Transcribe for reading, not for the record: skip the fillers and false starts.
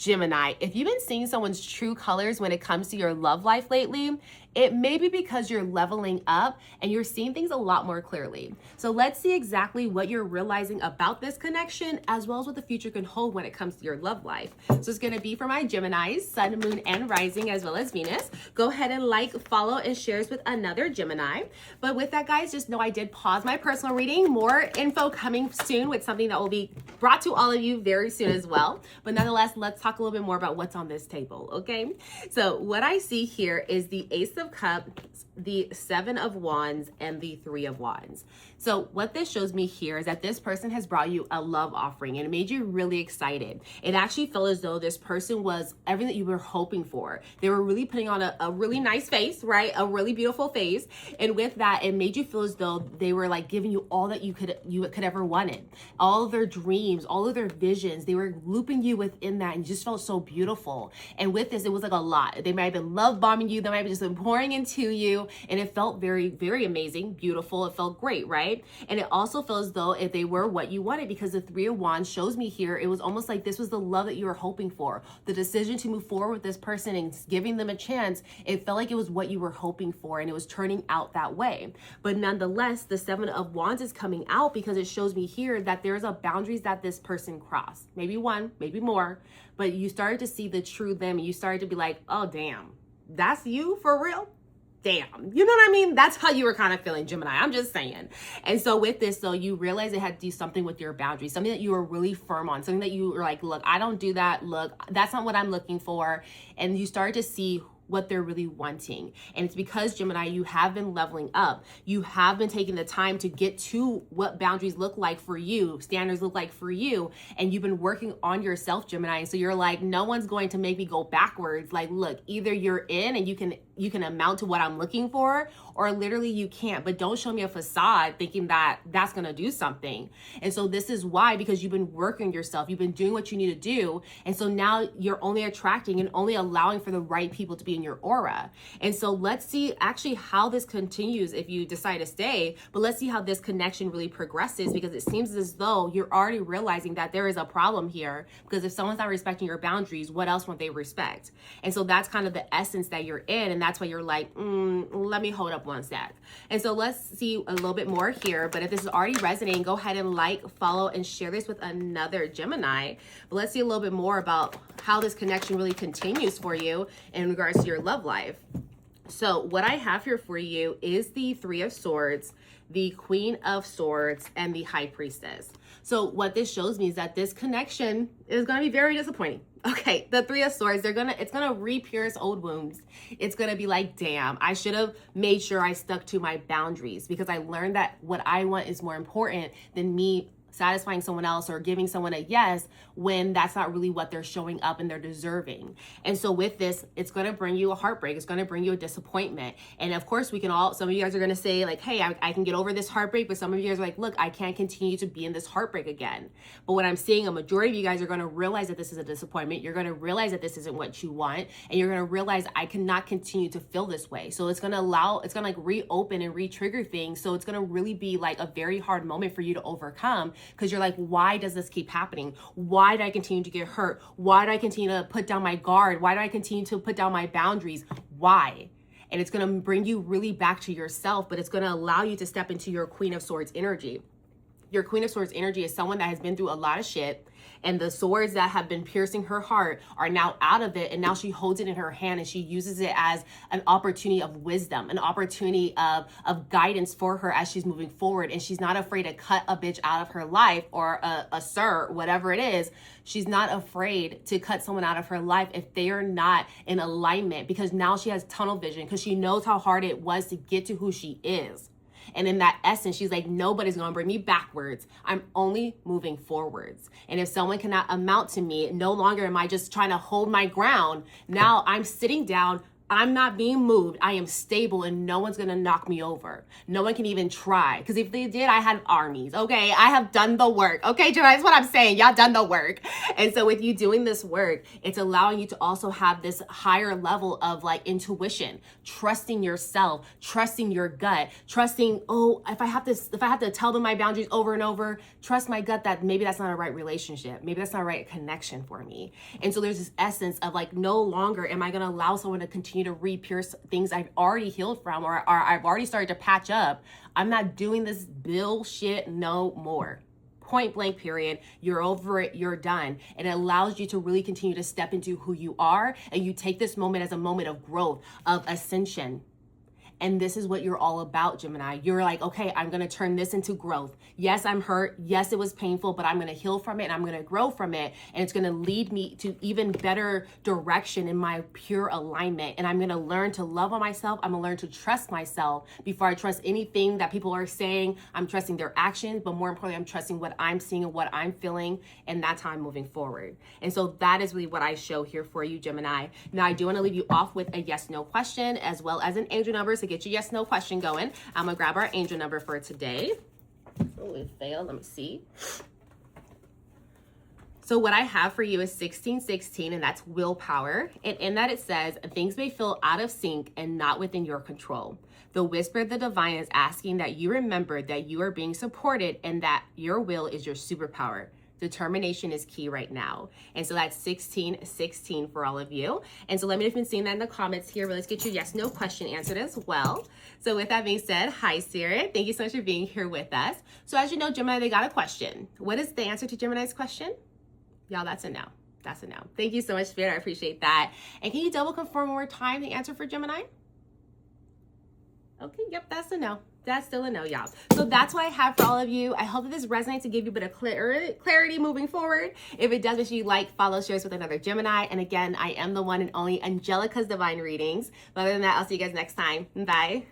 Gemini, if you've been seeing someone's true colors when it comes to your love life lately, it may be because you're leveling up and you're seeing things a lot more clearly. So let's see exactly what you're realizing about this connection, as well as what the future can hold when it comes to your love life. So it's going to be for my Geminis, Sun, Moon, and Rising, as well as Venus. Go ahead and like, follow, and share this with another Gemini. But with that, guys, just know I did pause my personal reading. More info coming soon with something that will be brought to all of you very soon as well. But nonetheless, let's talk a little bit more about what's on this table, okay? So what I see here is the Ace of Cups, the Seven of Wands, and the Three of Wands. So what this shows me here is that this person has brought you a love offering and it made you really excited. It actually felt as though this person was everything that you were hoping for. They were really putting on a really nice face, right? A really beautiful face. And with that, it made you feel as though they were like giving you all that you could ever wanted. All of their dreams, all of their visions, they were looping you within that and you just felt so beautiful. And with this, it was like a lot. They might have been love bombing you. They might have just been pouring into you. And it felt very, very amazing, beautiful. It felt great, right? And it also felt as though if they were what you wanted, because the Three of Wands shows me here, it was almost like this was the love that you were hoping for. The decision to move forward with this person and giving them a chance, it felt like it was what you were hoping for and it was turning out that way. But nonetheless, the Seven of Wands is coming out because it shows me here that there's a boundaries that this person crossed. Maybe one, maybe more, but you started to see the true them and you started to be like, oh, damn, that's you for real? Damn, you know what I mean? That's how you were kind of feeling, Gemini. I'm just saying. And so with this, though, you realize it had to do something with your boundaries, something that you were really firm on, something that you were like, look, I don't do that. Look, that's not what I'm looking for. And you started to see what they're really wanting. And it's because, Gemini, you have been leveling up. You have been taking the time to get to what boundaries look like for you, standards look like for you. And you've been working on yourself, Gemini. So you're like, no one's going to make me go backwards. Like, look, either you're in and you can amount to what I'm looking for, or literally you can't. But don't show me a facade thinking that that's going to do something. And so this is why, because you've been working yourself, you've been doing what you need to do. And so now you're only attracting and only allowing for the right people to be in your aura. And so let's see actually how this continues if you decide to stay, but let's see how this connection really progresses, because it seems as though you're already realizing that there is a problem here, because if someone's not respecting your boundaries, what else won't they respect? And so that's kind of the essence that you're in. And that's why you're like, let me hold up one sec. And so let's see a little bit more here. But if this is already resonating, go ahead and like, follow, and share this with another Gemini. But let's see a little bit more about how this connection really continues for you in regards to your love life. So what I have here for you is the Three of Swords, the Queen of Swords, and the High Priestess. So what this shows me is that this connection is going to be very disappointing. Okay, the Three of Swords, it's gonna re-pierce old wounds. It's gonna be like, damn, I should have made sure I stuck to my boundaries, because I learned that what I want is more important than me satisfying someone else or giving someone a yes when that's not really what they're showing up and they're deserving. And so with this, it's going to bring you a heartbreak. It's going to bring you a disappointment. And of course, some of you guys are going to say like, hey, I can get over this heartbreak. But some of you guys are like, look, I can't continue to be in this heartbreak again. But what I'm seeing, a majority of you guys are going to realize that this is a disappointment. You're going to realize that this isn't what you want. And you're going to realize I cannot continue to feel this way. So it's going to like reopen and re-trigger things. So it's going to really be like a very hard moment for you to overcome, because you're like, why does this keep happening? Why do I continue to get hurt? Why do I continue to put down my guard? Why do I continue to put down my boundaries? Why? And it's going to bring you really back to yourself, but it's going to allow you to step into your Queen of Swords energy. Your Queen of Swords energy is someone that has been through a lot of shit, and the swords that have been piercing her heart are now out of it, and now she holds it in her hand and she uses it as an opportunity of wisdom, an opportunity of guidance for her as she's moving forward. And she's not afraid to cut a bitch out of her life, or a sir, whatever it is. She's not afraid to cut someone out of her life if they are not in alignment, because now she has tunnel vision, because she knows how hard it was to get to who she is. And in that essence, she's like, nobody's going to bring me backwards. I'm only moving forwards. And if someone cannot amount to me, no longer am I just trying to hold my ground. Now I'm sitting down. I'm not being moved. I am stable and no one's gonna knock me over. No one can even try. Because if they did, I had armies, okay? I have done the work, okay, Gemini? That's what I'm saying. Y'all done the work. And so with you doing this work, it's allowing you to also have this higher level of like intuition, trusting yourself, trusting your gut, trusting, oh, if I have to tell them my boundaries over and over, trust my gut that maybe that's not a right relationship. Maybe that's not a right connection for me. And so there's this essence of like, no longer am I gonna allow someone to continue to re-pierce things I've already healed from or I've already started to patch up. I'm not doing this bullshit no more. Point blank, period. You're over it. You're done. And it allows you to really continue to step into who you are. And you take this moment as a moment of growth, of ascension. And this is what you're all about, Gemini. You're like, okay, I'm going to turn this into growth. Yes, I'm hurt. Yes, it was painful, but I'm going to heal from it and I'm going to grow from it. And it's going to lead me to even better direction in my pure alignment. And I'm going to learn to love on myself. I'm going to learn to trust myself before I trust anything that people are saying. I'm trusting their actions, but more importantly, I'm trusting what I'm seeing and what I'm feeling. And that's how I'm moving forward. And so that is really what I show here for you, Gemini. Now, I do want to leave you off with a yes, no question, as well as an angel number. So get your yes, no question going. I'm gonna grab our angel number for today. Oh, it failed. Let me see. So what I have for you is 1616, and that's willpower. And in that it says, things may feel out of sync and not within your control. The whisper of the divine is asking that you remember that you are being supported and that your will is your superpower. Determination is key right now. And so that's 1616 for all of you. And so let me know if you've been seeing that in the comments here, but let's get your yes, no question answered as well. So with that being said, hi, Spirit. Thank you so much for being here with us. So as you know, Gemini, they got a question. What is the answer to Gemini's question? Y'all, that's a no. That's a no. Thank you so much, Spirit. I appreciate that. And can you double confirm one more time the answer for Gemini? Okay, yep, that's a no. That's still a no, y'all. So that's what I have for all of you. I hope that this resonates to give you a bit of clarity moving forward. If it does, make sure you like, follow, share with another Gemini. And again, I am the one and only Angelica's Divine Readings. But other than that, I'll see you guys next time. Bye.